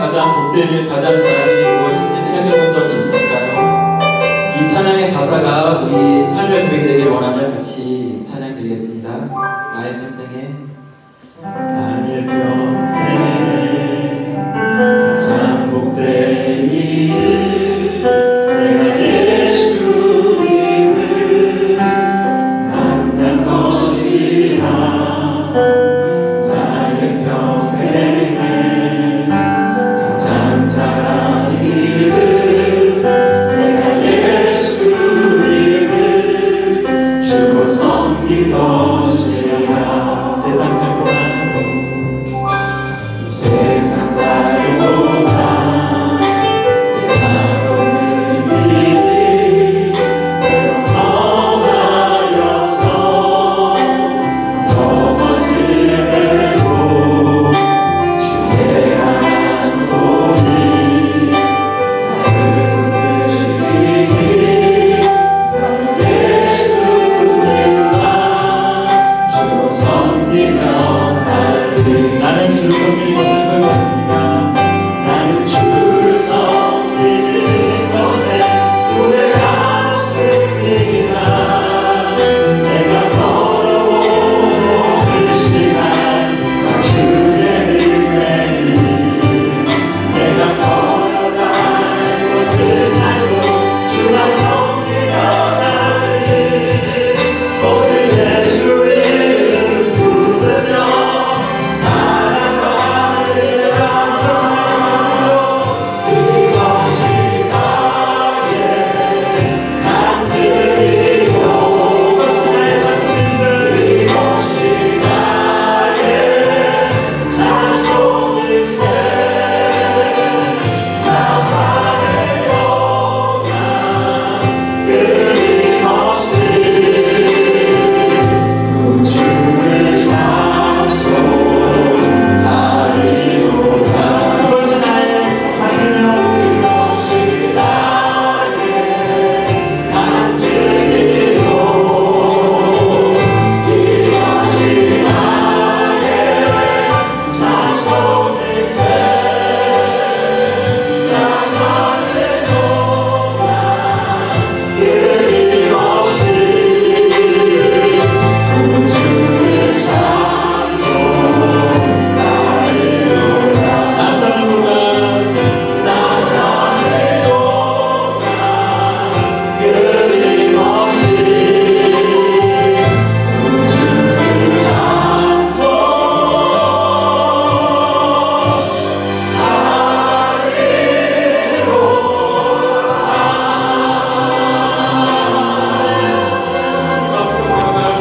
가장 복된 일, 가장 잘하는 일이 무엇인지 생각해 본 적이 있으실까요? 이 찬양의 가사가 우리 삶의 고백이 되기를 원하며 같이 찬양 드리겠습니다. 나의 평생에 나의 평생에 가장 복된 일을 내가 예수님을 만난 것이라. 나의 평생에 가장 잘한 일을 내가 예수님을 주로 섬긴 것이라. 세상 살고나 이 세상 살고나 내가 보는 일이 험하여서 넘어질 때도 주의 강한 손이 나를 붙드시니 나는 예수님만 주로 섬기며 살리. 나는 주를 섬기는 것을 배웠습니다. 나는 주를 섬기는 것에 후회하였습니다. 내가 걸어오는 시간 다 주의 은혜니 내가 걸어갈 것을 알고 주만 섬기며 살리. 오늘 예수 이름 부르며 살아가리라. 이것이 나의 간증이요 이것이 나의 찬송일세. 이것이 나의 찬송일세. 나 산의 동안 끊임없이 그 주를 찬송하리로다. 이것이 나의 간증이요 이것이 나의 간증이요 이것이 나의 찬송일세. 나 산의 동안 끊임없이 그 주를 찬송하리로다. 나 산의 동안 나 산의 동안 끊임없이 그 주를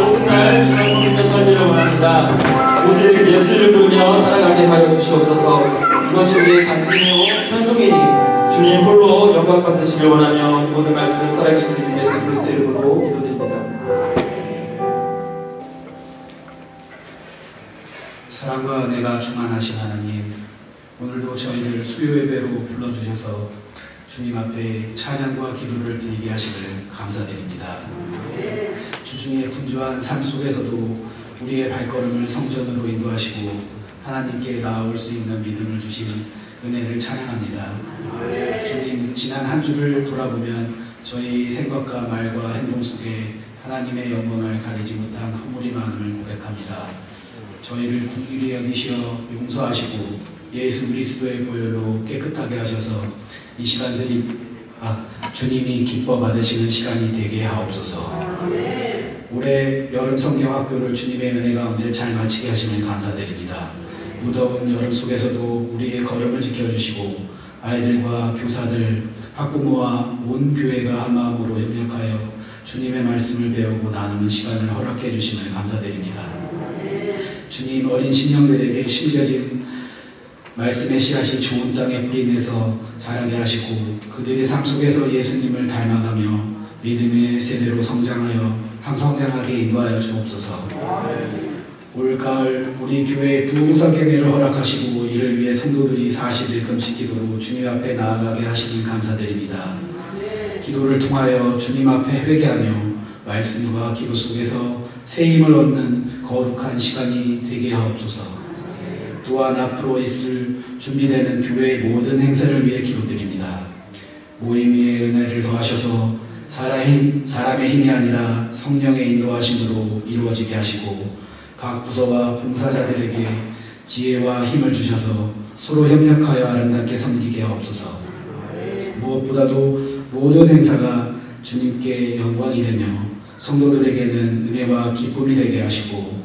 모든 날 주를 섬기며 살기를 원합니다. 오직 예수를 부르며 살아가게 하여 주시옵소서. 이것이 우리의 간증이요 찬송이니 주님 홀로 영광 받으시길 원하며 이 모든 말씀 살아계신 주님 예수 그리스도의 이름으로 기도드립니다. 사랑과 은혜가 충만하신 하나님, 오늘도 저희를 수요 예배로 불러주셔서 주님 앞에 찬양과 기도를 드리게 하시길 감사드립니다. 주중에 분주한 삶 속에서도 우리의 발걸음을 성전으로 인도하시고 하나님께 나아올 수 있는 믿음을 주신 은혜를 찬양합니다. 주님, 지난 한 주를 돌아보면 저희 생각과 말과 행동 속에 하나님의 영광을 가리지 못한 허물이 많음을 고백합니다. 저희를 긍휼히 여기시어 용서하시고 예수 그리스도의 보혈로 깨끗하게 하셔서 이 시간들이 주님이 기뻐 받으시는 시간이 되게 하옵소서. 올해 여름 성경학교를 주님의 은혜 가운데 잘 마치게 하심을 감사드립니다. 무더운 여름 속에서도 우리의 걸음을 지켜주시고 아이들과 교사들, 학부모와 온 교회가 한마음으로 협력하여 주님의 말씀을 배우고 나누는 시간을 허락해 주심을 감사드립니다. 주님, 어린 심령들에게 심겨진 말씀의 씨앗이 좋은 땅에 뿌리내서 자라게 하시고 그들의 삶 속에서 예수님을 닮아가며 믿음의 세대로 성장하여 성장하게 인도하여 주옵소서. 올 가을 우리 교회에 부흥성경회를 허락하시고 이를 위해 성도들이 40일 금식 기도로 주님 앞에 나아가게 하시길 감사드립니다. 기도를 통하여 주님 앞에 회개하며 말씀과 기도 속에서 새 힘을 얻는 거룩한 시간이 되게 하옵소서. 또한 앞으로 있을 준비되는 교회의 모든 행사를 위해 기도드립니다. 모임 위에 은혜를 더하셔서 사람의 힘이 아니라 성령의 인도하심으로 이루어지게 하시고 각 부서와 봉사자들에게 지혜와 힘을 주셔서 서로 협력하여 아름답게 섬기게 하옵소서. 무엇보다도 모든 행사가 주님께 영광이 되며 성도들에게는 은혜와 기쁨이 되게 하시고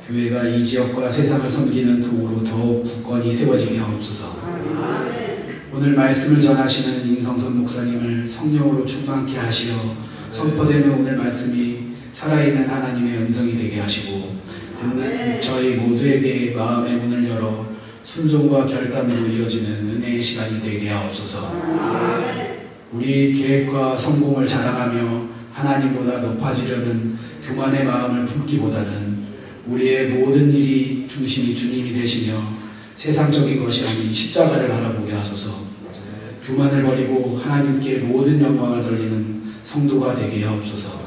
교회가 이 지역과 세상을 섬기는 도구로 더욱 굳건히 세워지게 하옵소서. 오늘 말씀을 전하시는 임성선 목사님을 성령으로 충만케 하시어 선포되는 오늘 말씀이 살아있는 하나님의 음성이 되게 하시고 듣는 저희 모두에게 마음의 문을 열어 순종과 결단으로 이어지는 은혜의 시간이 되게 하옵소서. 우리 계획과 성공을 자랑하며 하나님보다 높아지려는 교만의 마음을 품기보다는 우리의 모든 일이 중심이 주님이 되시며 세상적인 것이 아닌 십자가를 바라보게 하소서. 교만을 버리고 하나님께 모든 영광을 돌리는 성도가 되게 하옵소서.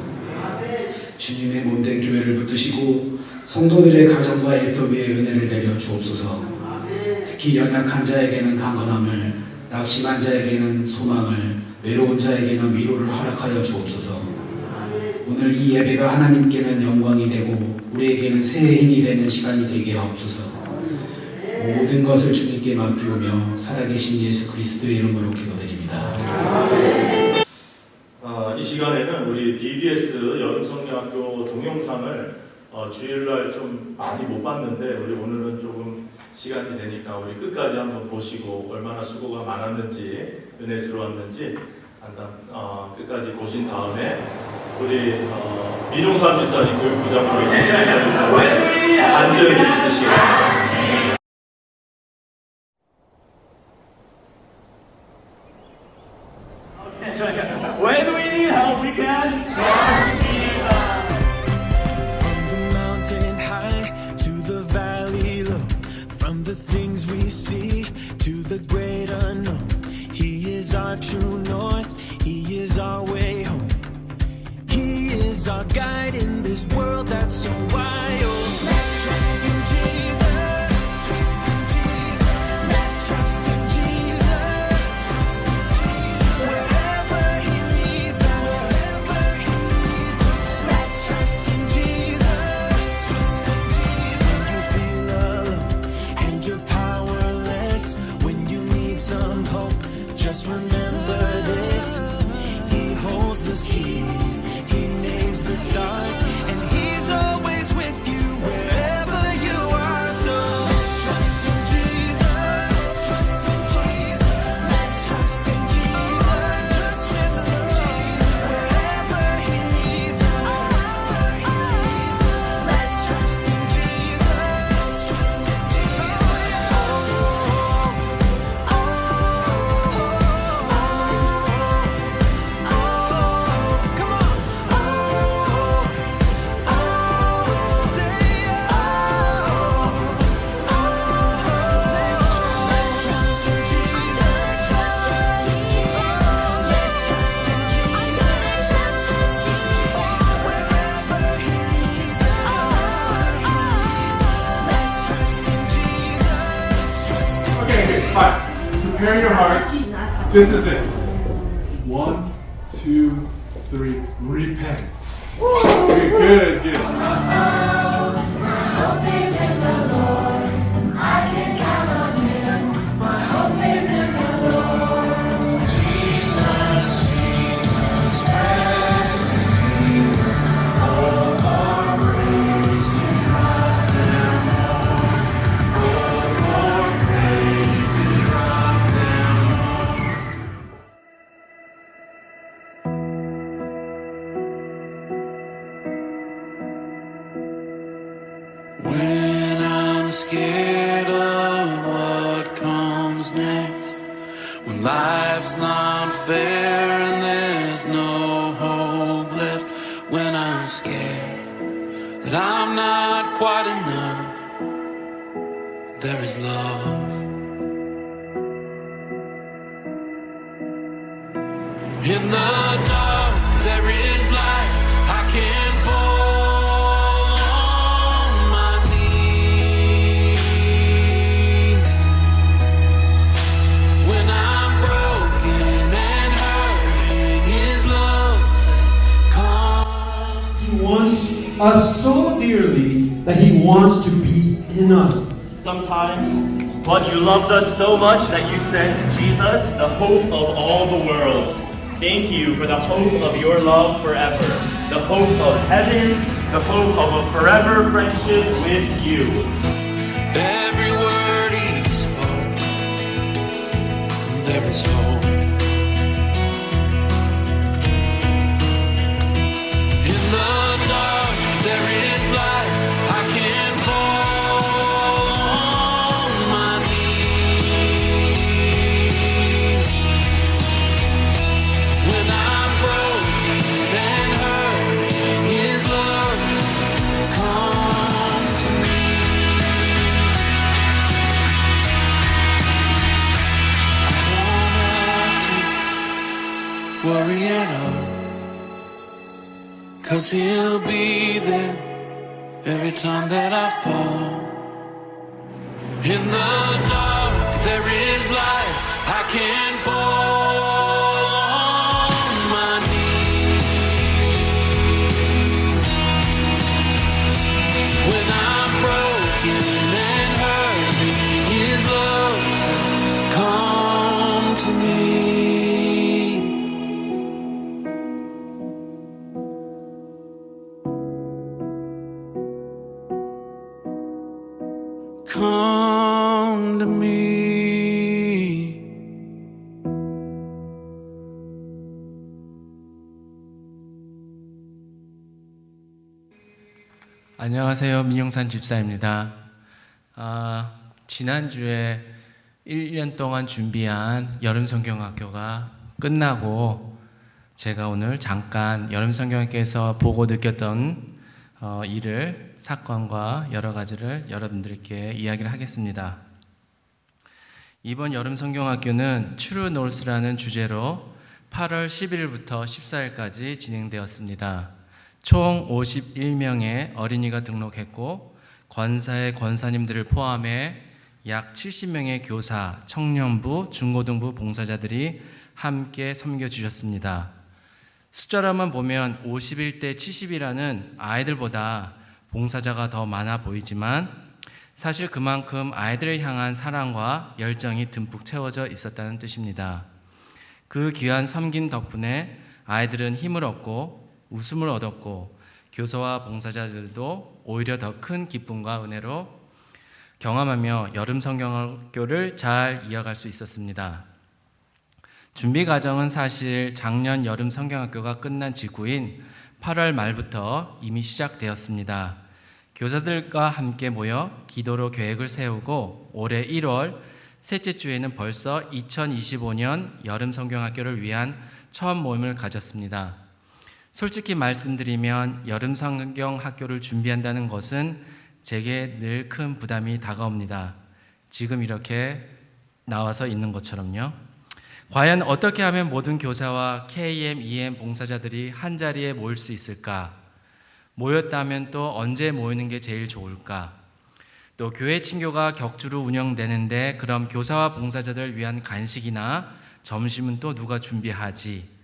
주님의 몸된 교회를 붙드시고 성도들의 가정과 일터위에 은혜를 내려 주옵소서. 특히 연약한 자에게는 강건함을, 낙심한 자에게는 소망을, 외로운 자에게는 위로를 허락하여 주옵소서. 오늘 이 예배가 하나님께는 영광이 되고 우리에게는 새해 힘이 되는 시간이 되게 하옵소서. 모든 것을 주님께 맡기오며 살아계신 예수 그리스도의 이름으로 기도드립니다. 이 시간에는 우리 BBS 여름성경학교 동영상을 주일날 좀 많이 못 봤는데 우리 오늘은 조금 시간이 되니까 우리 끝까지 한번 보시고 얼마나 수고가 많았는지 은혜스러웠는지 끝까지 보신 다음에 우리 민용삼 집사님 교육부장님께 간증이 있으시겠습니다. When we need help, we can. From the mountain high to the valley low, from the things we see to the great unknown, He is our true north, He is our way home. He is our guide in this world that's so wild. Let's trust in Jesus. Trust in Jesus. Let's trust in Jesus. Just remember this, He holds the seas, He names the stars, and He's always with you wherever you are. So let's trust in Jesus, trust in Jesus, let's trust in Jesus, trust in Jesus, wherever He leads us. Let's trust in Jesus, trust in Jesus. Prepare your hearts. This is it. 1, 2, 3. Repent. Good, good. When I'm scared of what comes next, when life's not fair and there's no hope left, when I'm scared that I'm not quite enough, there is love. In the dark there is light. I can fall. wants to be in us. Sometimes, but you loved us so much that you sent Jesus, the hope of all the worlds. Thank you for the hope of your love forever, the hope of heaven, the hope of a forever friendship with you. Every word he spoke, there is hope. In the dark, there is light. I can fall on my knees. When I'm broken and hurting, his love come to me. Worry at all, 'cause he'll be there every time that I fall. In the dark there is light. I can fall on my knees. When I'm broken and hurting, his love says, come to me. Come to me. 안녕하세요. 민용산 집사입니다. 지난주에 1년 동안 준비한 여름성경학교가 끝나고 제가 오늘 잠깐 여름성경학교에서 보고 느꼈던 일을, 사건과 여러 가지를 여러분들께 이야기를 하겠습니다. 이번 여름성경학교는 True North라는 주제로 8월 11일부터 14일까지 진행되었습니다. 총 51명의 어린이가 등록했고 권사의 권사님들을 포함해 약 70명의 교사, 청년부, 중고등부 봉사자들이 함께 섬겨주셨습니다. 숫자로만 보면 51대 70이라는 아이들보다 봉사자가 더 많아 보이지만 사실 그만큼 아이들을 향한 사랑과 열정이 듬뿍 채워져 있었다는 뜻입니다. 그 귀한 섬긴 덕분에 아이들은 힘을 얻고 웃음을 얻었고 교사와 봉사자들도 오히려 더 큰 기쁨과 은혜로 경험하며 여름성경학교를 잘 이어갈 수 있었습니다. 준비 과정은 사실 작년 여름성경학교가 끝난 직후인 8월 말부터 이미 시작되었습니다. 교사들과 함께 모여 기도로 계획을 세우고 올해 1월 셋째 주에는 벌써 2025년 여름성경학교를 위한 처음 모임을 가졌습니다. 솔직히 말씀드리면 여름성경학교를 준비한다는 것은 제게 늘 큰 부담이 다가옵니다. 지금 이렇게 나와서 있는 것처럼요. 과연 어떻게 하면 모든 교사와 KM, EM 봉사자들이 한 자리에 모일 수 있을까? 모였다면 또 언제 모이는 게 제일 좋을까? 또 교회 친교가 격주로 운영되는데 그럼 교사와 봉사자들을 위한 간식이나 점심은 또 누가 준비하지?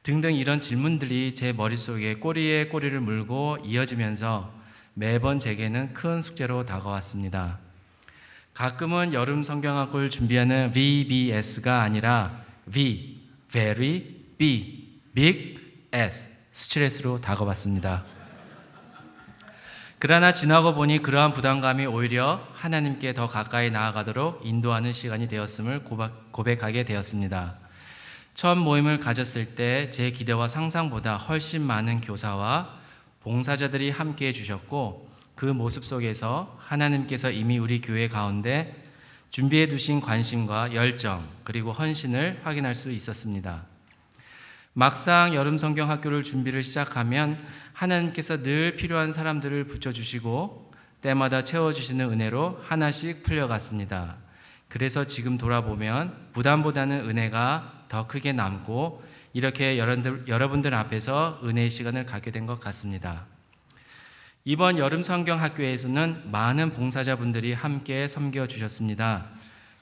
등등 이런 질문들이 제 머릿속에 꼬리에 꼬리를 물고 이어지면서 매번 제게는 큰 숙제로 다가왔습니다. 가끔은 여름 성경학교를 준비하는 VBS가 아니라 V, Very, B, Big, S, 스트레스로 다가왔습니다. 그러나 지나고 보니 그러한 부담감이 오히려 하나님께 더 가까이 나아가도록 인도하는 시간이 되었음을 고백하게 되었습니다. 처음 모임을 가졌을 때 제 기대와 상상보다 훨씬 많은 교사와 봉사자들이 함께해 주셨고 그 모습 속에서 하나님께서 이미 우리 교회 가운데 준비해 두신 관심과 열정 그리고 헌신을 확인할 수 있었습니다. 막상 여름 성경 학교를 준비를 시작하면 하나님께서 늘 필요한 사람들을 붙여주시고 때마다 채워주시는 은혜로 하나씩 풀려갔습니다. 그래서 지금 돌아보면 부담보다는 은혜가 더 크게 남고 이렇게 여러분들 앞에서 은혜의 시간을 갖게 된 것 같습니다. 이번 여름 성경 학교에서는 많은 봉사자분들이 함께 섬겨주셨습니다.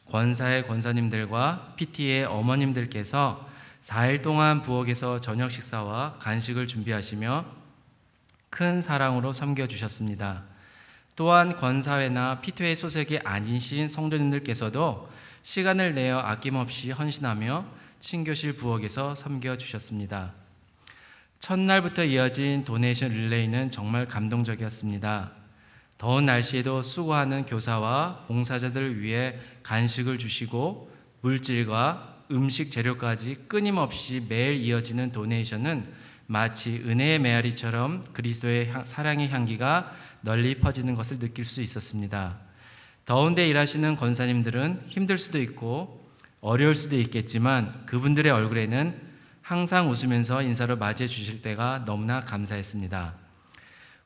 권사의 권사님들과 PT의 어머님들께서 4일 동안 부엌에서 저녁 식사와 간식을 준비하시며 큰 사랑으로 섬겨주셨습니다. 또한 권사회나 피트회의 소속이 아니신 성도님들께서도 시간을 내어 아낌없이 헌신하며 친교실 부엌에서 섬겨주셨습니다. 첫날부터 이어진 도네이션 릴레이는 정말 감동적이었습니다. 더운 날씨에도 수고하는 교사와 봉사자들을 위해 간식을 주시고 물질과 음식 재료까지 끊임없이 매일 이어지는 도네이션은 마치 은혜의 메아리처럼 그리스도의 사랑의 향기가 널리 퍼지는 것을 느낄 수 있었습니다. 더운데 일하시는 권사님들은 힘들 수도 있고 어려울 수도 있겠지만 그분들의 얼굴에는 항상 웃으면서 인사로 맞이해 주실 때가 너무나 감사했습니다.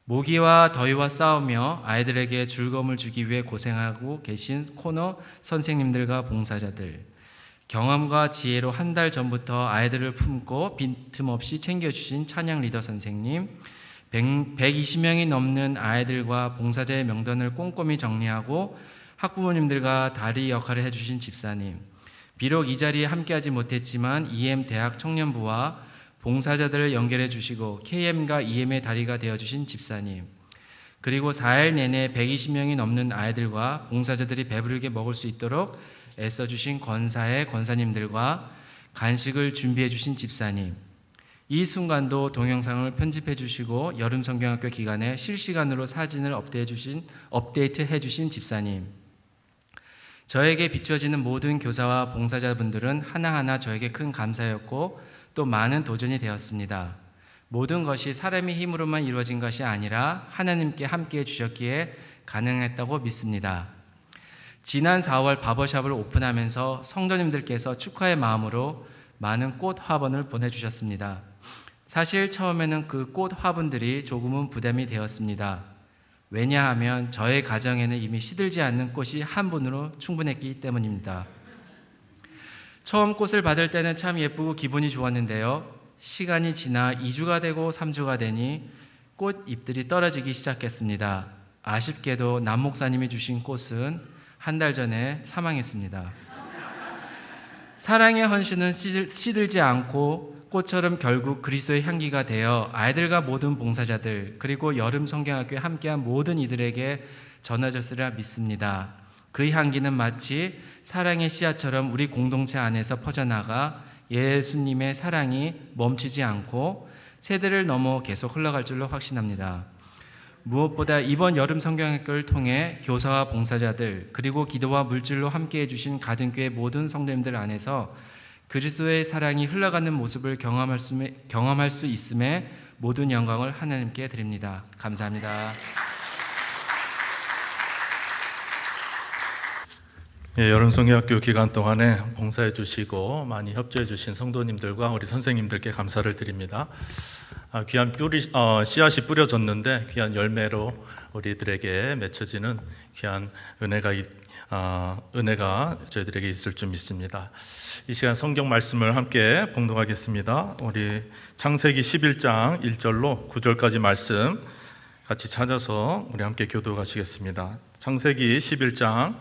모기와 더위와 싸우며 아이들에게 즐거움을 주기 위해 고생하고 계신 코너 선생님들과 봉사자들, 경험과 지혜로 한 달 전부터 아이들을 품고 빈틈없이 챙겨주신 찬양 리더 선생님, 120명이 넘는 아이들과 봉사자의 명단을 꼼꼼히 정리하고 학부모님들과 다리 역할을 해주신 집사님, 비록 이 자리에 함께하지 못했지만 EM 대학 청년부와 봉사자들을 연결해 주시고 KM과 EM의 다리가 되어주신 집사님, 그리고 4일 내내 120명이 넘는 아이들과 봉사자들이 배부르게 먹을 수 있도록 애써주신 권사의 권사님들과 간식을 준비해 주신 집사님, 이 순간도 동영상을 편집해 주시고 여름 성경학교 기간에 실시간으로 사진을 업데이트해 주신 집사님, 저에게 비춰지는 모든 교사와 봉사자분들은 하나하나 저에게 큰 감사였고 또 많은 도전이 되었습니다. 모든 것이 사람의 힘으로만 이루어진 것이 아니라 하나님께 함께해 주셨기에 가능했다고 믿습니다. 지난 4월 바버샵을 오픈하면서 성도님들께서 축하의 마음으로 많은 꽃 화분을 보내주셨습니다. 사실 처음에는 그 꽃 화분들이 조금은 부담이 되었습니다. 왜냐하면 저의 가정에는 이미 시들지 않는 꽃이 한 분으로 충분했기 때문입니다. 처음 꽃을 받을 때는 참 예쁘고 기분이 좋았는데요. 시간이 지나 2주가 되고 3주가 되니 꽃 잎들이 떨어지기 시작했습니다. 아쉽게도 남 목사님이 주신 꽃은 한 달 전에 사망했습니다. 사랑의 헌신은 시들지 않고 꽃처럼 결국 그리스도의 향기가 되어 아이들과 모든 봉사자들 그리고 여름 성경학교에 함께한 모든 이들에게 전해졌으리라 믿습니다. 그 향기는 마치 사랑의 씨앗처럼 우리 공동체 안에서 퍼져나가 예수님의 사랑이 멈추지 않고 세대를 넘어 계속 흘러갈 줄로 확신합니다. 무엇보다 이번 여름 성경학교를 통해 교사와 봉사자들 그리고 기도와 물질로 함께해 주신 가든교회 모든 성도님들 안에서 그리스도의 사랑이 흘러가는 모습을 경험할 수 있음에 모든 영광을 하나님께 드립니다. 감사합니다. 예, 여름성경학교 기간 동안에 봉사해 주시고 많이 협조해 주신 성도님들과 우리 선생님들께 감사를 드립니다. 귀한 씨앗이 뿌려졌는데 귀한 열매로 우리들에게 맺혀지는 귀한 은혜가 저희들에게 있을 줄 믿습니다. 이 시간 성경 말씀을 함께 봉독하겠습니다. 우리 창세기 11장 1절로 9절까지 말씀 같이 찾아서 우리 함께 교독하시겠습니다. 창세기 11장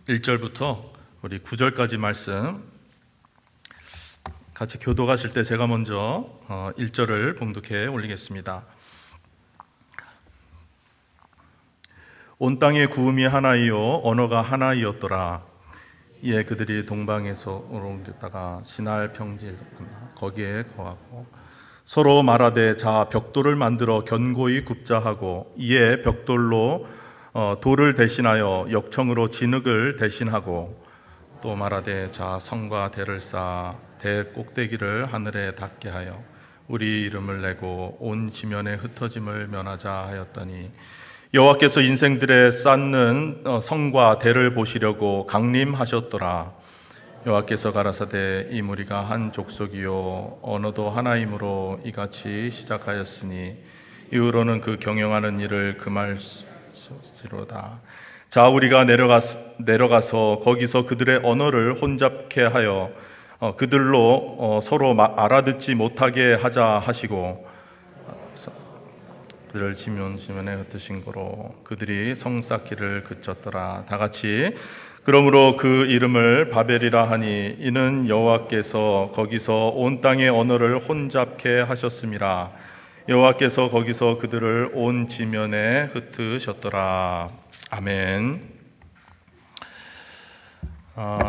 1절부터 우리 9절까지 말씀 같이 교독하실 때 제가 먼저 1절을 봉독해 올리겠습니다. 온 땅의 구음이 하나이요 언어가 하나이었더라. 이에 그들이 동방에서 옮겼다가 시날 평지에 거기에 거하고 서로 말하되 자 벽돌을 만들어 견고히 굽자 하고 이에 벽돌로 돌을 대신하여 역청으로 진흙을 대신하고 또 말하되 자 성과 대를 쌓아 대 꼭대기를 하늘에 닿게 하여 우리 이름을 내고 온 지면에 흩어짐을 면하자 하였더니 여호와께서 인생들의 쌓는 성과 대를 보시려고 강림하셨더라. 여호와께서 가라사대 이 무리가 한 족속이요 언어도 하나이므로 이같이 시작하였으니 이후로는 그 경영하는 일을 금할지로다. 자 우리가 내려가서 거기서 그들의 언어를 혼잡케 하여 그들로 서로 알아듣지 못하게 하자 하시고 그들을 지면에 흩으신 거로 그들이 성 쌓기를 그쳤더라. 다 같이 그러므로 그 이름을 바벨이라 하니 이는 여호와께서 거기서 온 땅의 언어를 혼잡케 하셨음이라. 여호와께서 거기서 그들을 온 지면에 흩으셨더라. 아멘.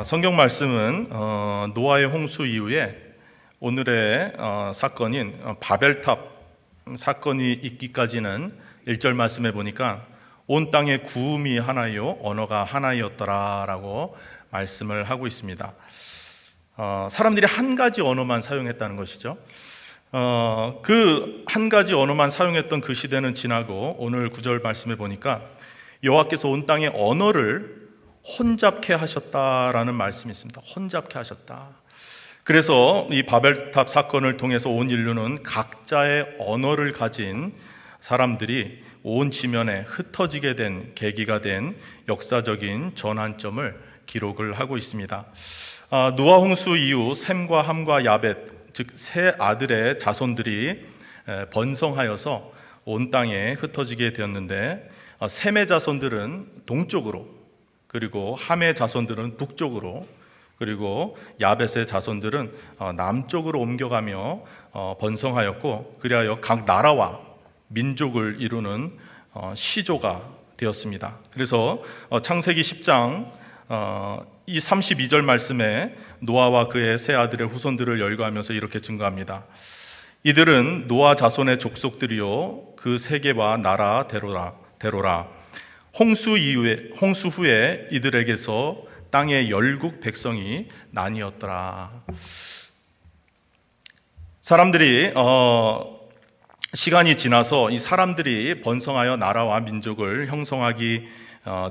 성경 말씀은 노아의 홍수 이후에 오늘의 사건인 바벨탑 사건이 있기까지는 1절 말씀에 보니까 온 땅에 구음이 하나요 언어가 하나이었더라라고 말씀을 하고 있습니다. 사람들이 한 가지 언어만 사용했다는 것이죠. 그 한 가지 언어만 사용했던 그 시대는 지나고 오늘 9절 말씀에 보니까 여호와께서 온 땅의 언어를 혼잡케 하셨다라는 말씀이 있습니다. 혼잡케 하셨다. 그래서 이 바벨탑 사건을 통해서 온 인류는 각자의 언어를 가진 사람들이 온 지면에 흩어지게 된 계기가 된 역사적인 전환점을 기록을 하고 있습니다. 노아 홍수 이후 셈과 함과 야벳 즉 세 아들의 자손들이 번성하여서 온 땅에 흩어지게 되었는데 셈의 자손들은 동쪽으로 그리고 함의 자손들은 북쪽으로 그리고 야벳의 자손들은 남쪽으로 옮겨가며 번성하였고 그리하여 각 나라와 민족을 이루는 시조가 되었습니다. 그래서 창세기 10장 이 32절 말씀에 노아와 그의 세 아들의 후손들을 열거하면서 이렇게 증거합니다. 이들은 노아 자손의 족속들이요 그 세계와 나라 대로라. 홍수 후에 이들에게서 땅의 열국 백성이 나뉘었더라. 사람들이 시간이 지나서 이 사람들이 번성하여 나라와 민족을 형성하기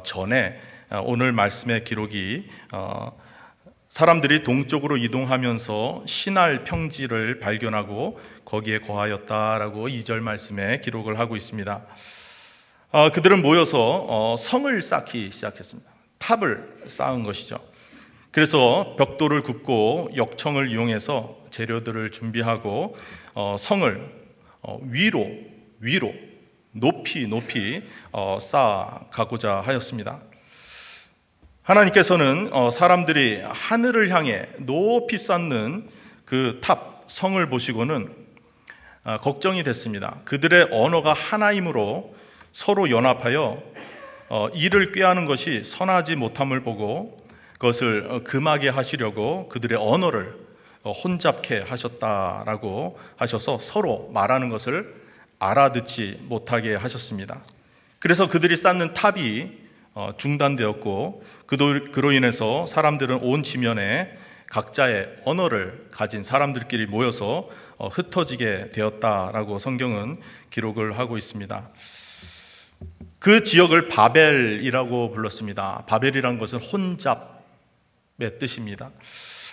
전에 오늘 말씀의 기록이 사람들이 동쪽으로 이동하면서 신할 평지를 발견하고 거기에 거하였다라고 2절 말씀에 기록을 하고 있습니다. 그들은 모여서 성을 쌓기 시작했습니다. 탑을 쌓은 것이죠. 그래서 벽돌을 굽고 역청을 이용해서 재료들을 준비하고 성을 위로 높이 쌓아가고자 하였습니다. 하나님께서는 사람들이 하늘을 향해 높이 쌓는 그 탑, 성을 보시고는 걱정이 됐습니다. 그들의 언어가 하나이므로 서로 연합하여 이를 꾀하는 것이 선하지 못함을 보고 그것을 금하게 하시려고 그들의 언어를 혼잡케 하셨다라고 하셔서 서로 말하는 것을 알아듣지 못하게 하셨습니다. 그래서 그들이 쌓는 탑이 중단되었고 그로 인해서 사람들은 온 지면에 각자의 언어를 가진 사람들끼리 모여서 흩어지게 되었다라고 성경은 기록을 하고 있습니다. 그 지역을 바벨이라고 불렀습니다. 바벨이란 것은 혼잡의 뜻입니다.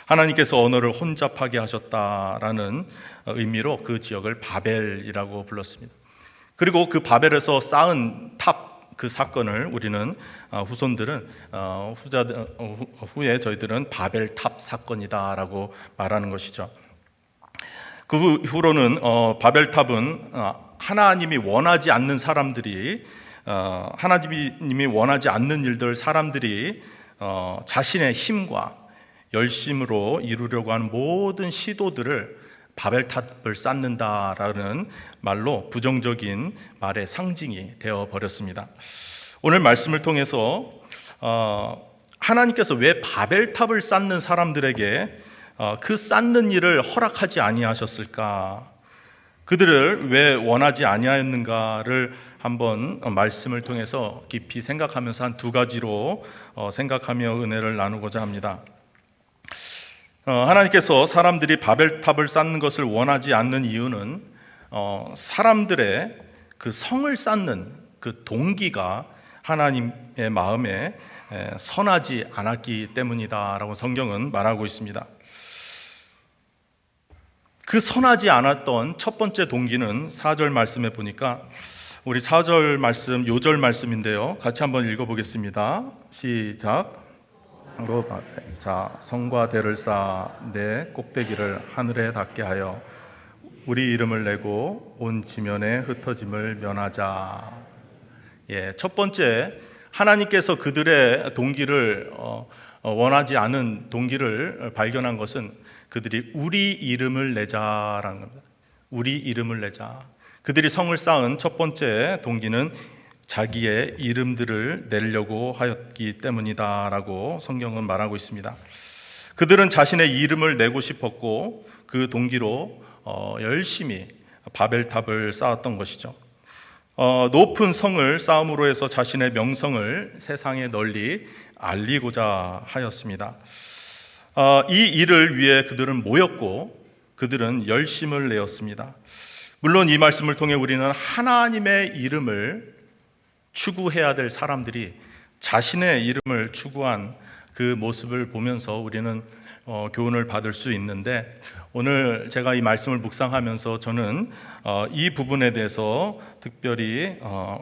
하나님께서 언어를 혼잡하게 하셨다라는 의미로 그 지역을 바벨이라고 불렀습니다. 그리고 그 바벨에서 쌓은 탑 그 사건을 우리는 후손들은 후에 저희들은 바벨탑 사건이다라고 말하는 것이죠. 그 후로는 바벨탑은 하나님이 원하지 않는 사람들이 하나님이 원하지 않는 일들 사람들이 자신의 힘과 열심으로 이루려고 하는 모든 시도들을 바벨탑을 쌓는다라는 말로 부정적인 말의 상징이 되어 버렸습니다. 오늘 말씀을 통해서 하나님께서 왜 바벨탑을 쌓는 사람들에게 그 쌓는 일을 허락하지 아니하셨을까? 그들을 왜 원하지 아니하였는가를 한번 말씀을 통해서 깊이 생각하면서 한 두 가지로 생각하며 은혜를 나누고자 합니다. 하나님께서 사람들이 바벨탑을 쌓는 것을 원하지 않는 이유는 사람들의 그 성을 쌓는 그 동기가 하나님의 마음에 선하지 않았기 때문이다라고 성경은 말하고 있습니다. 그 선하지 않았던 첫 번째 동기는 4절 말씀에 보니까 우리 4절 말씀, 요절 말씀인데요. 같이 한번 읽어보겠습니다. 시작. 자, 성과 대를 쌓아 내 꼭대기를 하늘에 닿게 하여 우리 이름을 내고 온 지면에 흩어짐을 면하자. 첫 번째 하나님께서 그들의 동기를 원하지 않은 동기를 발견한 것은 그들이 우리 이름을 내자라는 겁니다. 우리 이름을 내자. 그들이 성을 쌓은 첫 번째 동기는 자기의 이름들을 내려고 하였기 때문이다라고 성경은 말하고 있습니다. 그들은 자신의 이름을 내고 싶었고 그 동기로 열심히 바벨탑을 쌓았던 것이죠. 높은 성을 쌓음으로 해서 자신의 명성을 세상에 널리 알리고자 하였습니다. 이 일을 위해 그들은 모였고 그들은 열심을 내었습니다. 물론 이 말씀을 통해 우리는 하나님의 이름을 추구해야 될 사람들이 자신의 이름을 추구한 그 모습을 보면서 우리는 교훈을 받을 수 있는데, 오늘 제가 이 말씀을 묵상하면서 저는 이 부분에 대해서 특별히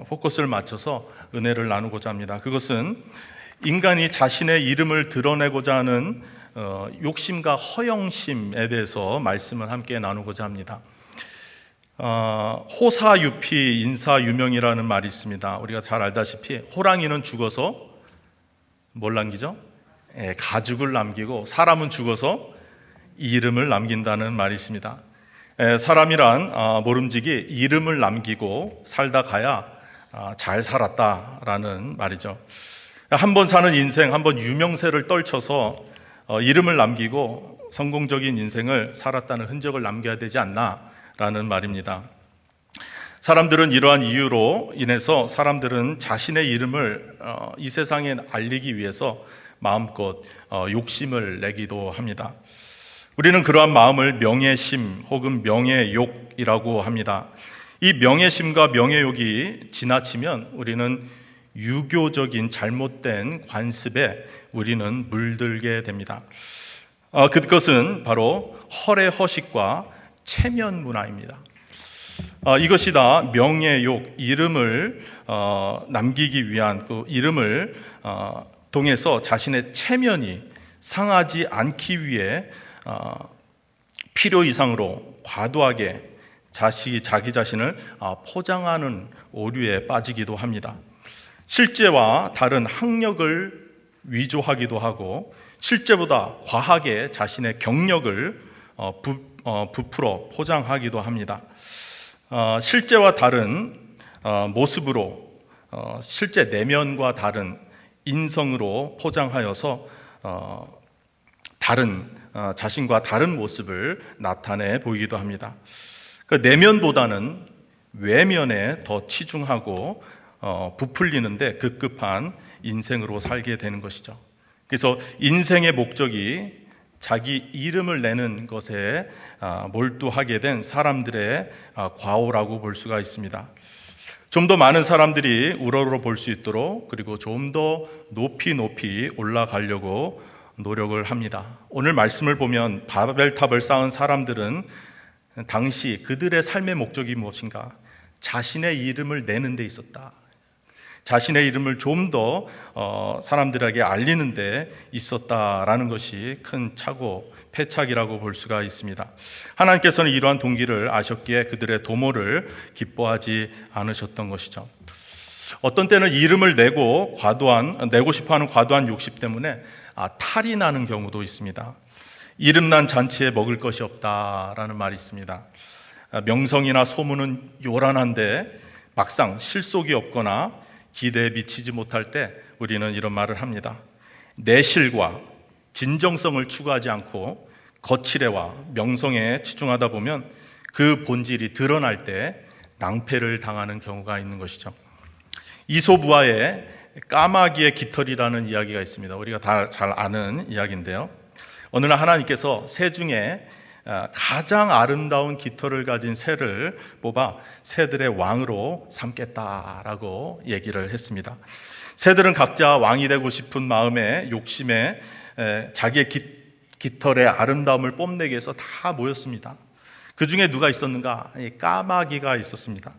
포커스를 맞춰서 은혜를 나누고자 합니다. 그것은 인간이 자신의 이름을 드러내고자 하는 욕심과 허영심에 대해서 말씀을 함께 나누고자 합니다. 호사유피 인사유명이라는 말이 있습니다. 우리가 잘 알다시피 호랑이는 죽어서 뭘 남기죠? 가죽을 남기고 사람은 죽어서 이름을 남긴다는 말이 있습니다. 사람이란 모름지기 이름을 남기고 살다 가야 잘 살았다라는 말이죠. 한 번 사는 인생, 한 번 유명세를 떨쳐서 이름을 남기고 성공적인 인생을 살았다는 흔적을 남겨야 되지 않나라는 말입니다. 사람들은 이러한 이유로 인해서 사람들은 자신의 이름을 이 세상에 알리기 위해서 마음껏 욕심을 내기도 합니다. 우리는 그러한 마음을 명예심 혹은 명예욕이라고 합니다. 이 명예심과 명예욕이 지나치면 우리는 유교적인 잘못된 관습에 우리는 물들게 됩니다. 그것은 바로 허례허식과 체면 문화입니다. 이것이 다 명예욕, 이름을 남기기 위한 그 이름을 통해서 자신의 체면이 상하지 않기 위해 필요 이상으로 과도하게 자기 자신을 포장하는 오류에 빠지기도 합니다. 실제와 다른 학력을 위조하기도 하고 실제보다 과하게 자신의 경력을 부풀어 포장하기도 합니다. 실제와 다른 모습으로 실제 내면과 다른 인성으로 포장하여서 자신과 다른 모습을 나타내 보이기도 합니다. 그 내면보다는 외면에 더 치중하고 부풀리는데 급급한 인생으로 살게 되는 것이죠. 그래서 인생의 목적이 자기 이름을 내는 것에 몰두하게 된 사람들의 과오라고 볼 수가 있습니다. 좀 더 많은 사람들이 우러러 볼 수 있도록, 그리고 좀 더 높이 올라가려고 노력을 합니다. 오늘 말씀을 보면 바벨탑을 쌓은 사람들은 당시 그들의 삶의 목적이 무엇인가? 자신의 이름을 내는 데 있었다. 자신의 이름을 좀 더 사람들에게 알리는 데 있었다라는 것이 큰 패착이라고 볼 수가 있습니다. 하나님께서는 이러한 동기를 아셨기에 그들의 도모를 기뻐하지 않으셨던 것이죠. 어떤 때는 이름을 내고 싶어하는 과도한 욕심 때문에 탈이 나는 경우도 있습니다. 이름난 잔치에 먹을 것이 없다라는 말이 있습니다. 명성이나 소문은 요란한데 막상 실속이 없거나 기대에 미치지 못할 때 우리는 이런 말을 합니다. 내실과 진정성을 추구하지 않고 거칠애와 명성에 치중하다 보면 그 본질이 드러날 때 낭패를 당하는 경우가 있는 것이죠. 이솝우화의 까마귀의 깃털이라는 이야기가 있습니다. 우리가 다 잘 아는 이야기인데요. 어느 날 하나님께서 새 중에 가장 아름다운 깃털을 가진 새를 뽑아 새들의 왕으로 삼겠다라고 얘기를 했습니다. 새들은 각자 왕이 되고 싶은 마음에 욕심에 자기의 깃털의 아름다움을 뽐내기 위해서 다 모였습니다. 그 중에 누가 있었는가? 까마귀가 있었습니다.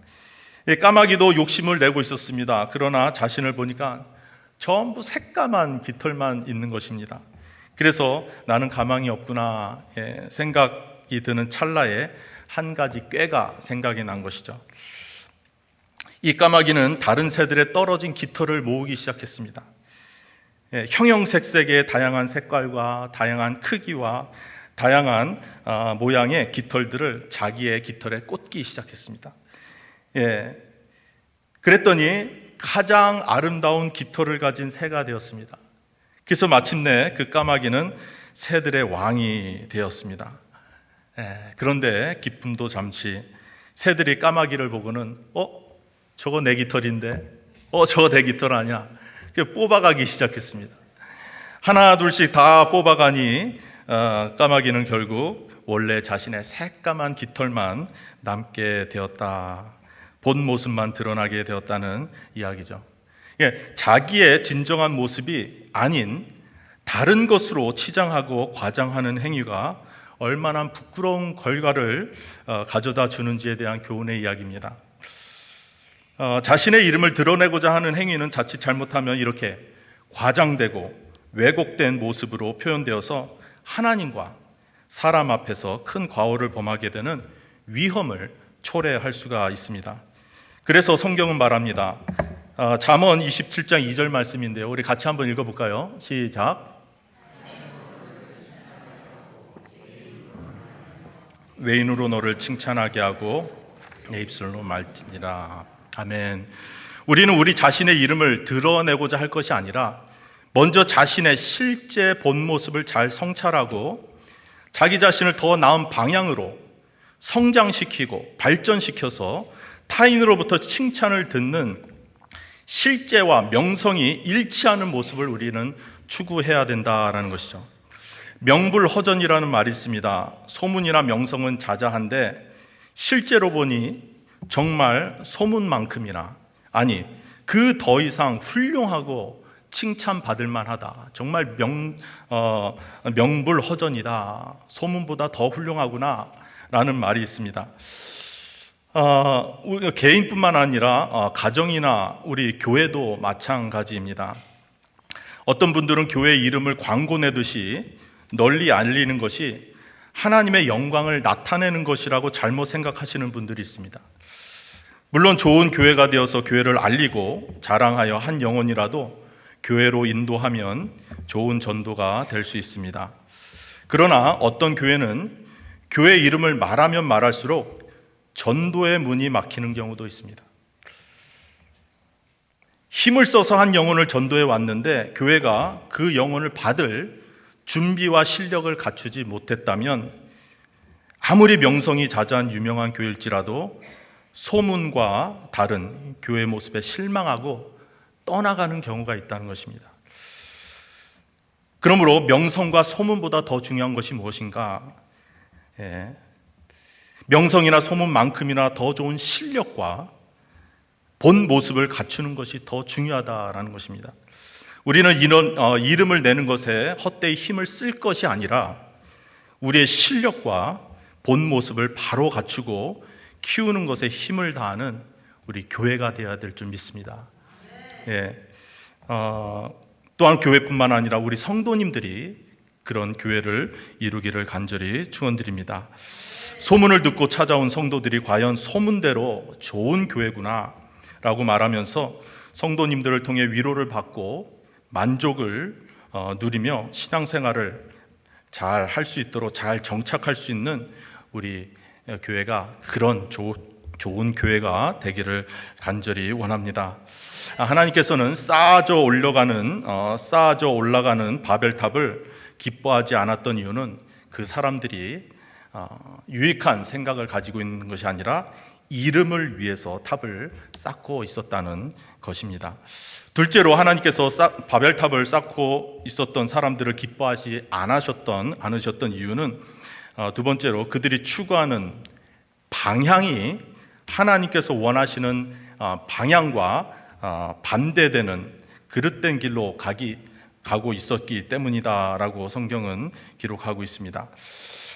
까마귀도 욕심을 내고 있었습니다. 그러나 자신을 보니까 전부 새까만 깃털만 있는 것입니다. 그래서 나는 가망이 없구나 생각이 드는 찰나에 한 가지 꾀가 생각이 난 것이죠. 이 까마귀는 다른 새들의 떨어진 깃털을 모으기 시작했습니다. 형형색색의 다양한 색깔과 다양한 크기와 다양한 모양의 깃털들을 자기의 깃털에 꽂기 시작했습니다. 예. 그랬더니 가장 아름다운 깃털을 가진 새가 되었습니다. 그래서 마침내 그 까마귀는 새들의 왕이 되었습니다. 그런데 기쁨도 잠시, 새들이 까마귀를 보고는 저거 내 깃털인데, 저거 내 깃털 아니야. 뽑아가기 시작했습니다. 하나 둘씩 다 뽑아가니 까마귀는 결국 원래 자신의 새까만 깃털만 남게 되었다. 본 모습만 드러나게 되었다는 이야기죠. 자기의 진정한 모습이 아닌 다른 것으로 치장하고 과장하는 행위가 얼마나 부끄러운 결과를 가져다 주는지에 대한 교훈의 이야기입니다. 자신의 이름을 드러내고자 하는 행위는 자칫 잘못하면 이렇게 과장되고 왜곡된 모습으로 표현되어서 하나님과 사람 앞에서 큰 과오를 범하게 되는 위험을 초래할 수가 있습니다. 그래서 성경은 말합니다. 잠언 27장 2절 말씀인데요. 우리 같이 한번 읽어볼까요? 시작. 외인으로 너를 칭찬하게 하고 내 입술로 말지니라. 아멘. 우리는 우리 자신의 이름을 드러내고자 할 것이 아니라 먼저 자신의 실제 본 모습을 잘 성찰하고 자기 자신을 더 나은 방향으로 성장시키고 발전시켜서 타인으로부터 칭찬을 듣는 실제와 명성이 일치하는 모습을 우리는 추구해야 된다라는 것이죠. 명불허전이라는 말이 있습니다. 소문이나 명성은 자자한데 실제로 보니 정말 소문만큼이나, 아니 그 더 이상 훌륭하고 칭찬받을 만하다. 정말 명불허전이다. 소문보다 더 훌륭하구나 라는 말이 있습니다. 개인뿐만 아니라 가정이나 우리 교회도 마찬가지입니다. 어떤 분들은 교회 이름을 광고 내듯이 널리 알리는 것이 하나님의 영광을 나타내는 것이라고 잘못 생각하시는 분들이 있습니다. 물론 좋은 교회가 되어서 교회를 알리고 자랑하여 한 영혼이라도 교회로 인도하면 좋은 전도가 될 수 있습니다. 그러나 어떤 교회는 교회 이름을 말하면 말할수록 전도의 문이 막히는 경우도 있습니다. 힘을 써서 한 영혼을 전도해 왔는데 교회가 그 영혼을 받을 준비와 실력을 갖추지 못했다면 아무리 명성이 자자한 유명한 교회일지라도 소문과 다른 교회 모습에 실망하고 떠나가는 경우가 있다는 것입니다. 그러므로 명성과 소문보다 더 중요한 것이 무엇인가? 명성이나 소문만큼이나 더 좋은 실력과 본 모습을 갖추는 것이 더 중요하다라는 것입니다. 우리는 이런 이름을 내는 것에 헛되이 힘을 쓸 것이 아니라 우리의 실력과 본 모습을 바로 갖추고 키우는 것에 힘을 다하는 우리 교회가 되어야 될 줄 믿습니다. 또한 교회뿐만 아니라 우리 성도님들이 그런 교회를 이루기를 간절히 축원드립니다. 소문을 듣고 찾아온 성도들이 과연 소문대로 좋은 교회구나 라고 말하면서 성도님들을 통해 위로를 받고 만족을 누리며 신앙생활을 잘 할 수 있도록 잘 정착할 수 있는 우리 교회가 그런 좋은 교회가 되기를 간절히 원합니다. 하나님께서는 쌓아져 올라가는 바벨탑을 기뻐하지 않았던 이유는 그 사람들이 유익한 생각을 가지고 있는 것이 아니라 이름을 위해서 탑을 쌓고 있었다는 것입니다. 둘째로 하나님께서 바벨탑을 쌓고 있었던 사람들을 기뻐하지 않으셨던 이유는 두 번째로 그들이 추구하는 방향이 하나님께서 원하시는 방향과 반대되는 그릇된 길로 가고 있었기 때문이다라고 성경은 기록하고 있습니다.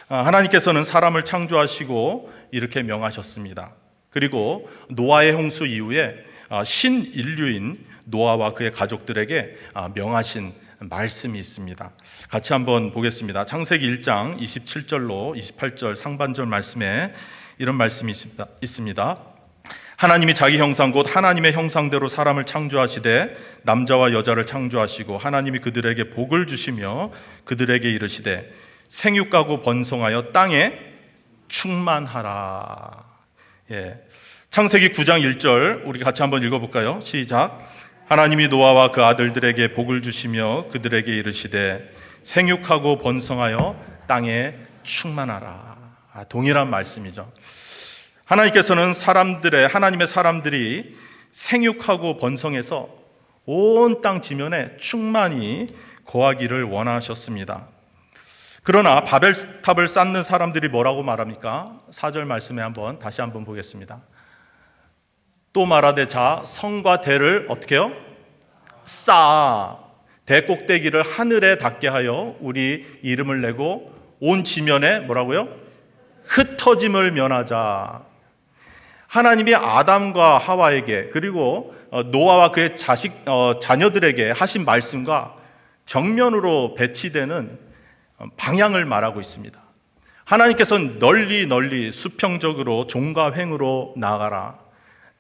하나님께서는 사람을 창조하시고 이렇게 명하셨습니다. 그리고 노아의 홍수 이후에 신인류인 노아와 그의 가족들에게 명하신 말씀이 있습니다. 같이 한번 보겠습니다. 창세기 1장 27절로 28절 상반절 말씀에 이런 말씀이 있습니다. 하나님이 자기 형상 곧 하나님의 형상대로 사람을 창조하시되 남자와 여자를 창조하시고 하나님이 그들에게 복을 주시며 그들에게 이르시되 생육하고 번성하여 땅에 충만하라. 창세기 9장 1절 우리 같이 한번 읽어볼까요? 시작. 하나님이 노아와 그 아들들에게 복을 주시며 그들에게 이르시되 생육하고 번성하여 땅에 충만하라. 동일한 말씀이죠. 하나님께서는 하나님의 사람들이 생육하고 번성해서 온 땅 지면에 충만히 거하기를 원하셨습니다. 그러나 바벨탑을 쌓는 사람들이 뭐라고 말합니까? 4절 말씀에 다시 한번 보겠습니다. 또 말하되 자 성과 대를 어떻게 해요? 쌓아 대 꼭대기를 하늘에 닿게 하여 우리 이름을 내고 온 지면에 뭐라고요? 흩어짐을 면하자. 하나님이 아담과 하와에게 그리고 노아와 그의 자녀들에게 하신 말씀과 정면으로 배치되는 방향을 말하고 있습니다. 하나님께서는 널리 수평적으로 종과 횡으로 나아가라.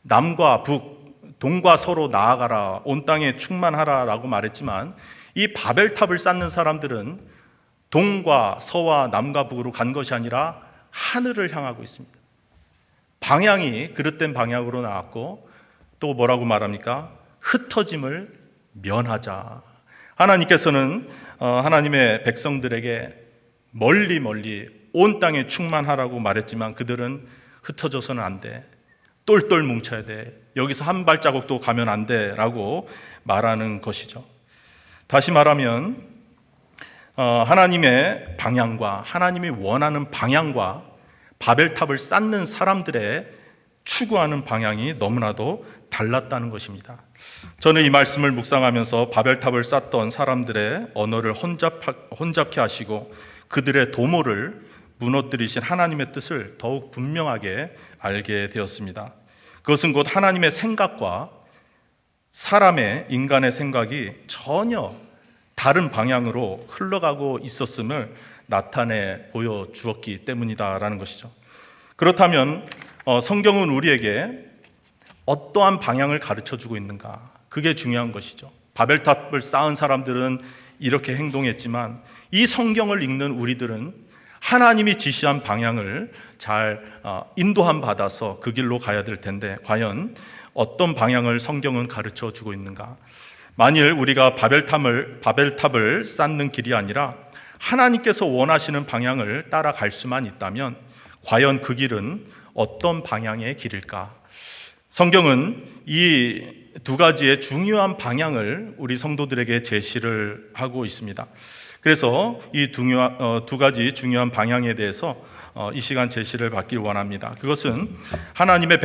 남과 북, 동과 서로 나아가라. 온 땅에 충만하라 라고 말했지만 이 바벨탑을 쌓는 사람들은 동과 서와 남과 북으로 간 것이 아니라 하늘을 향하고 있습니다. 방향이 그릇된 방향으로 나왔고 또 뭐라고 말합니까? 흩어짐을 면하자. 하나님께서는 하나님의 백성들에게 멀리 온 땅에 충만하라고 말했지만 그들은 흩어져서는 안 돼. 똘똘 뭉쳐야 돼. 여기서 한 발자국도 가면 안 돼 라고 말하는 것이죠. 다시 말하면 하나님의 방향과 하나님이 원하는 방향과 바벨탑을 쌓는 사람들의 추구하는 방향이 너무나도 달랐다는 것입니다. 저는 이 말씀을 묵상하면서 바벨탑을 쌓던 사람들의 언어를 혼잡케 하시고 그들의 도모를 무너뜨리신 하나님의 뜻을 더욱 분명하게 알게 되었습니다. 그것은 곧 하나님의 생각과 인간의 생각이 전혀 다른 방향으로 흘러가고 있었음을 나타내 보여주었기 때문이다라는 것이죠. 그렇다면 성경은 우리에게 어떠한 방향을 가르쳐주고 있는가? 그게 중요한 것이죠. 바벨탑을 쌓은 사람들은 이렇게 행동했지만 이 성경을 읽는 우리들은 하나님이 지시한 방향을 잘 인도함 받아서 그 길로 가야 될 텐데 과연 어떤 방향을 성경은 가르쳐주고 있는가? 만일 우리가 바벨탑을 쌓는 길이 아니라 하나님께서 원하시는 방향을 따라갈 수만 있다면 과연 그 길은 어떤 방향의 길일까? 성경은 이 두 가지의 중요한 방향을 우리 성도들에게 제시를 하고 있습니다. 그래서 이 두 가지 중요한 방향에 대해서 이 시간 제시를 받길 원합니다. 그것은 하나님의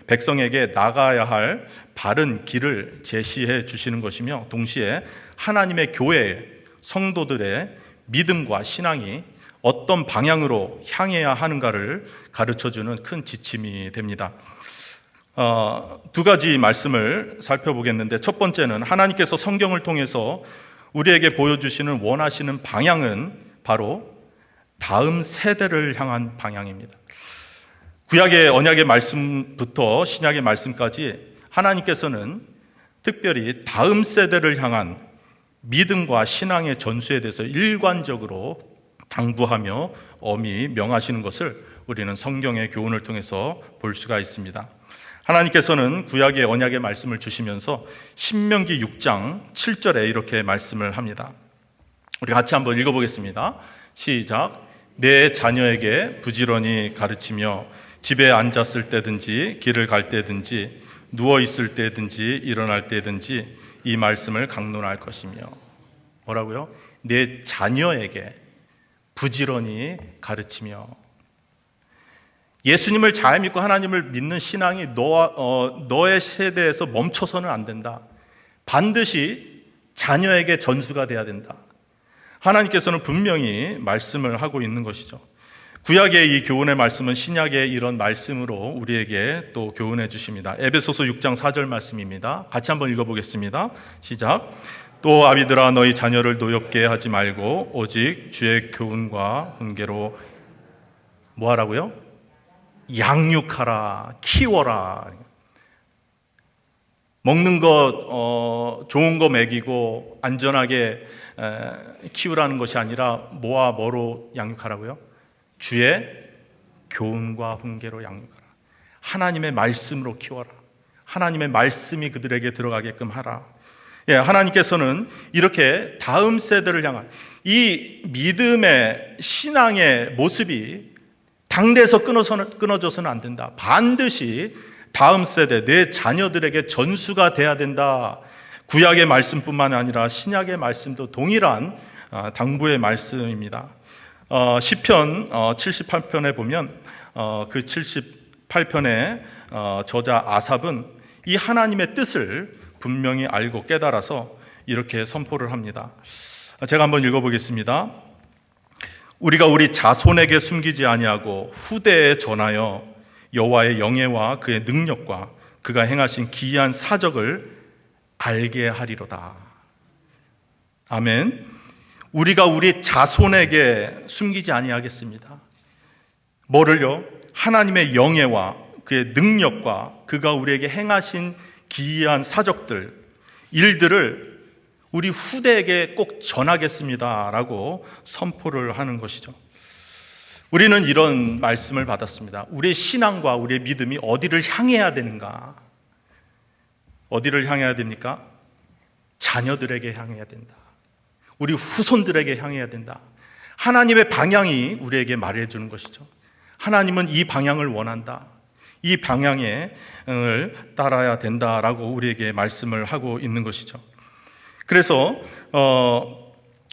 백성에게 나가야 할 바른 길을 제시해 주시는 것이며 동시에 하나님의 교회 성도들의 믿음과 신앙이 어떤 방향으로 향해야 하는가를 가르쳐주는 큰 지침이 됩니다. 두 가지 말씀을 살펴보겠는데 첫 번째는 하나님께서 성경을 통해서 우리에게 보여주시는 원하시는 방향은 바로 다음 세대를 향한 방향입니다. 구약의 언약의 말씀부터 신약의 말씀까지 하나님께서는 특별히 다음 세대를 향한 믿음과 신앙의 전수에 대해서 일관적으로 당부하며 엄히 명하시는 것을 우리는 성경의 교훈을 통해서 볼 수가 있습니다. 하나님께서는 구약의 언약의 말씀을 주시면서 신명기 6장 7절에 이렇게 말씀을 합니다. 우리 같이 한번 읽어보겠습니다. 시작. 내 자녀에게 부지런히 가르치며 집에 앉았을 때든지 길을 갈 때든지 누워 있을 때든지 일어날 때든지 이 말씀을 강론할 것이며 뭐라고요? 내 자녀에게 부지런히 가르치며 예수님을 잘 믿고 하나님을 믿는 신앙이 너의 세대에서 멈춰서는 안 된다. 반드시 자녀에게 전수가 돼야 된다. 하나님께서는 분명히 말씀을 하고 있는 것이죠. 구약의 이 교훈의 말씀은 신약의 이런 말씀으로 우리에게 또 교훈해 주십니다. 에베소서 6장 4절 말씀입니다. 같이 한번 읽어보겠습니다. 시작. 또 아비들아 너희 자녀를 노엽게 하지 말고 오직 주의 교훈과 훈계로 뭐 하라고요? 양육하라, 키워라. 먹는 것 좋은 거 먹이고 안전하게 키우라는 것이 아니라 뭐와 뭐로 양육하라고요? 주의 교훈과 훈계로 양육하라. 하나님의 말씀으로 키워라. 하나님의 말씀이 그들에게 들어가게끔 하라. 예, 하나님께서는 이렇게 다음 세대를 향한 이 믿음의 신앙의 모습이 당대에서 끊어져서는 안 된다. 반드시 다음 세대, 내 자녀들에게 전수가 돼야 된다. 구약의 말씀뿐만 아니라 신약의 말씀도 동일한 당부의 말씀입니다. 시편 78편에 보면 그 78편의 저자 아삽은 이 하나님의 뜻을 분명히 알고 깨달아서 이렇게 선포를 합니다. 제가 한번 읽어보겠습니다. 우리가 우리 자손에게 숨기지 아니하고 후대에 전하여 여호와의 영예와 그의 능력과 그가 행하신 기이한 사적을 알게 하리로다. 아멘. 우리가 우리 자손에게 숨기지 아니하겠습니다. 뭐를요? 하나님의 영예와 그의 능력과 그가 우리에게 행하신 기이한 사적들, 일들을 우리 후대에게 꼭 전하겠습니다 라고 선포를 하는 것이죠. 우리는 이런 말씀을 받았습니다. 우리의 신앙과 우리의 믿음이 어디를 향해야 되는가? 어디를 향해야 됩니까? 자녀들에게 향해야 된다. 우리 후손들에게 향해야 된다. 하나님의 방향이 우리에게 말해주는 것이죠. 하나님은 이 방향을 원한다. 이 방향을 따라야 된다라고 우리에게 말씀을 하고 있는 것이죠. 그래서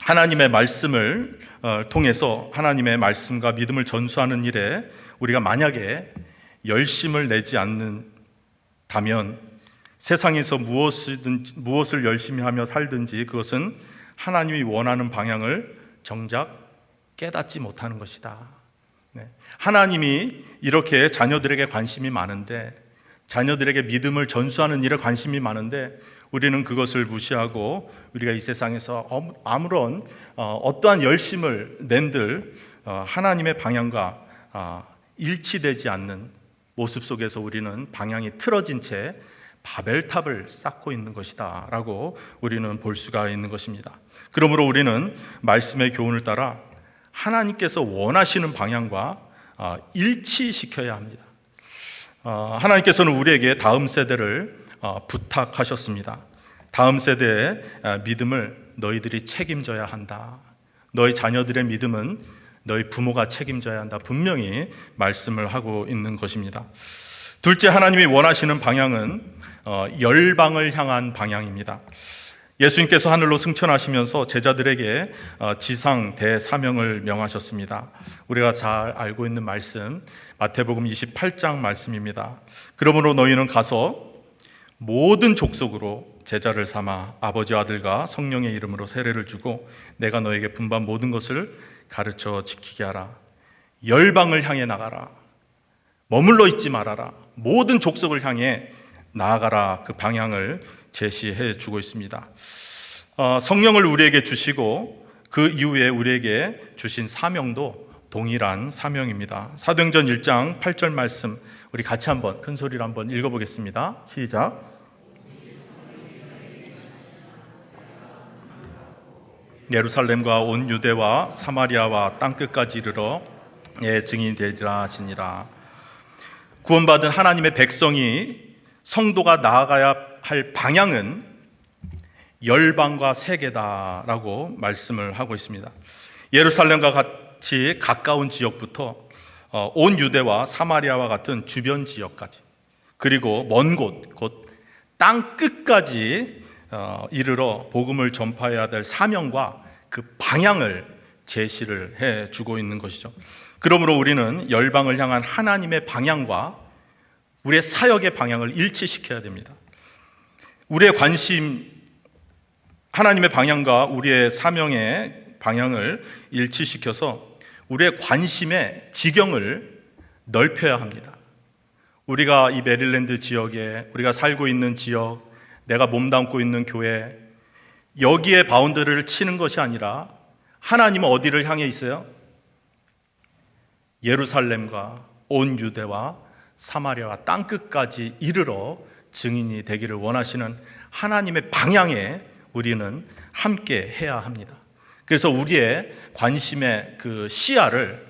하나님의 말씀을 통해서 하나님의 말씀과 믿음을 전수하는 일에 우리가 만약에 열심을 내지 않는다면 세상에서 무엇을 열심히 하며 살든지 그것은 하나님이 원하는 방향을 정작 깨닫지 못하는 것이다. 하나님이 이렇게 자녀들에게 관심이 많은데, 자녀들에게 믿음을 전수하는 일에 관심이 많은데 우리는 그것을 무시하고 우리가 이 세상에서 아무런 어떠한 열심을 낸들 하나님의 방향과 일치되지 않는 모습 속에서 우리는 방향이 틀어진 채 바벨탑을 쌓고 있는 것이다 라고 우리는 볼 수가 있는 것입니다. 그러므로 우리는 말씀의 교훈을 따라 하나님께서 원하시는 방향과 일치시켜야 합니다. 하나님께서는 우리에게 다음 세대를 부탁하셨습니다. 다음 세대의 믿음을 너희들이 책임져야 한다. 너희 자녀들의 믿음은 너희 부모가 책임져야 한다. 분명히 말씀을 하고 있는 것입니다. 둘째, 하나님이 원하시는 방향은 열방을 향한 방향입니다. 예수님께서 하늘로 승천하시면서 제자들에게 지상 대사명을 명하셨습니다. 우리가 잘 알고 있는 말씀, 마태복음 28장 말씀입니다. 그러므로 너희는 가서 모든 족속으로 제자를 삼아 아버지와 아들과 성령의 이름으로 세례를 주고 내가 너에게 분부한 모든 것을 가르쳐 지키게 하라. 열방을 향해 나가라. 머물러 있지 말아라. 모든 족속을 향해 나아가라. 그 방향을 제시해 주고 있습니다. 성령을 우리에게 주시고 그 이후에 우리에게 주신 사명도 동일한 사명입니다. 사도행전 1장 8절 말씀 우리 같이 한번 큰 소리로 한번 읽어보겠습니다. 시작. 예루살렘과 온 유대와 사마리아와 땅끝까지 이르러 예 증인이 되리라 하시니라. 구원받은 하나님의 백성이 성도가 나아가야 할 방향은 열방과 세계다라고 말씀을 하고 있습니다. 예루살렘과 같이 가까운 지역부터 온 유대와 사마리아와 같은 주변 지역까지, 그리고 먼 곳, 곧 땅 끝까지 이르러 복음을 전파해야 될 사명과 그 방향을 제시를 해주고 있는 것이죠. 그러므로 우리는 열방을 향한 하나님의 방향과 우리의 사역의 방향을 일치시켜야 됩니다. 우리의 관심, 하나님의 방향과 우리의 사명의 방향을 일치시켜서 우리의 관심의 지경을 넓혀야 합니다. 우리가 이 메릴랜드 지역에, 우리가 살고 있는 지역, 내가 몸담고 있는 교회, 여기에 바운더리를 치는 것이 아니라 하나님은 어디를 향해 있어요? 예루살렘과 온 유대와 사마리아와 땅끝까지 이르러 증인이 되기를 원하시는 하나님의 방향에 우리는 함께 해야 합니다. 그래서 우리의 관심의 그 시야를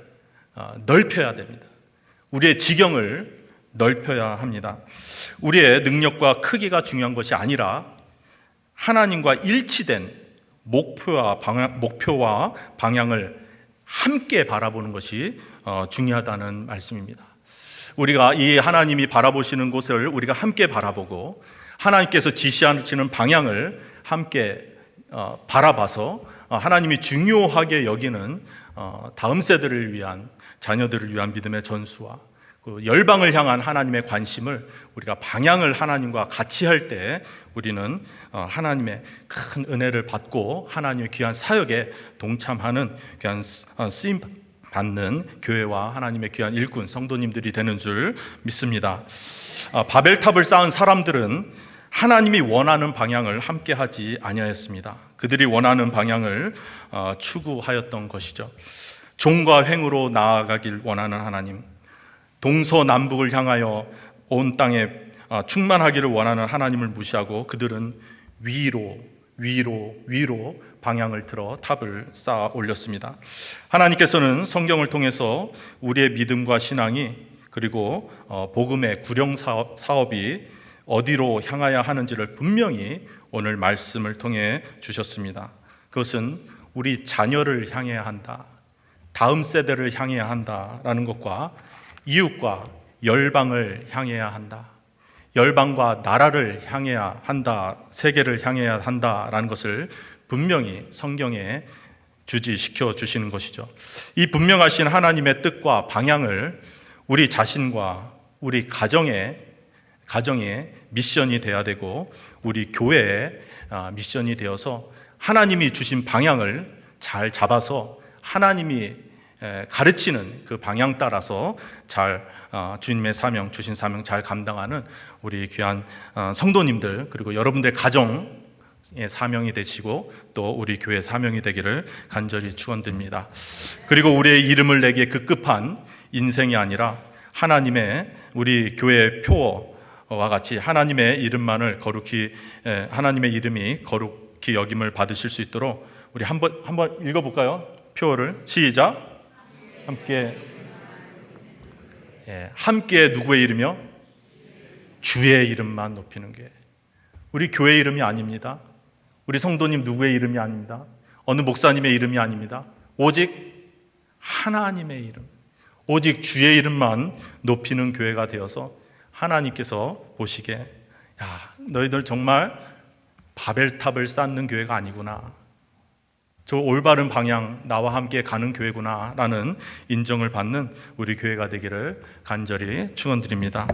넓혀야 됩니다. 우리의 지경을 넓혀야 합니다. 우리의 능력과 크기가 중요한 것이 아니라 하나님과 일치된 목표와 방향을 함께 바라보는 것이 중요하다는 말씀입니다. 우리가 이 하나님이 바라보시는 곳을 우리가 함께 바라보고 하나님께서 지시하시는 방향을 함께 바라봐서 하나님이 중요하게 여기는 다음 세대를 위한, 자녀들을 위한 믿음의 전수와 그 열방을 향한 하나님의 관심을 우리가 방향을 하나님과 같이 할 때 우리는 하나님의 큰 은혜를 받고 하나님의 귀한 사역에 동참하는 귀한 쓰임 받는 교회와 하나님의 귀한 일꾼 성도님들이 되는 줄 믿습니다. 바벨탑을 쌓은 사람들은 하나님이 원하는 방향을 함께 하지 아니하였습니다. 그들이 원하는 방향을 추구하였던 것이죠. 종과 횡으로 나아가길 원하는 하나님, 동서남북을 향하여 온 땅에 충만하기를 원하는 하나님을 무시하고 그들은 위로 방향을 틀어 탑을 쌓아 올렸습니다. 하나님께서는 성경을 통해서 우리의 믿음과 신앙이 그리고 복음의 구령 사업이 어디로 향하여 하는지를 분명히 오늘 말씀을 통해 주셨습니다. 그것은 우리 자녀를 향해야 한다, 다음 세대를 향해야 한다라는 것과 이웃과 열방을 향해야 한다, 열방과 나라를 향해야 한다, 세계를 향해야 한다라는 것을 분명히 성경에 주지시켜 주시는 것이죠. 이 분명하신 하나님의 뜻과 방향을 우리 자신과 우리 가정의 미션이 돼야 되고 우리 교회의 미션이 되어서 하나님이 주신 방향을 잘 잡아서 하나님이 가르치는 그 방향 따라서 잘 주님의 사명, 주신 사명 잘 감당하는 우리 귀한 성도님들 그리고 여러분들 가정의 사명이 되시고 또 우리 교회의 사명이 되기를 간절히 축원드립니다. 그리고 우리의 이름을 내기에 급급한 인생이 아니라 하나님의 우리 교회의 표어와 같이 하나님의 이름만을 거룩히 하나님의 이름이 거룩히 여김을 받으실 수 있도록 우리 한번 읽어볼까요? 표어를 시작. 함께 누구의 이름이요? 주의 이름만 높이는 게 우리 교회 이름이 아닙니다. 우리 성도님 누구의 이름이 아닙니다. 어느 목사님의 이름이 아닙니다. 오직 하나님의 이름, 오직 주의 이름만 높이는 교회가 되어서 하나님께서 보시기에 야, 너희들 정말 바벨탑을 쌓는 교회가 아니구나, 저 올바른 방향 나와 함께 가는 교회구나 라는 인정을 받는 우리 교회가 되기를 간절히 축원드립니다.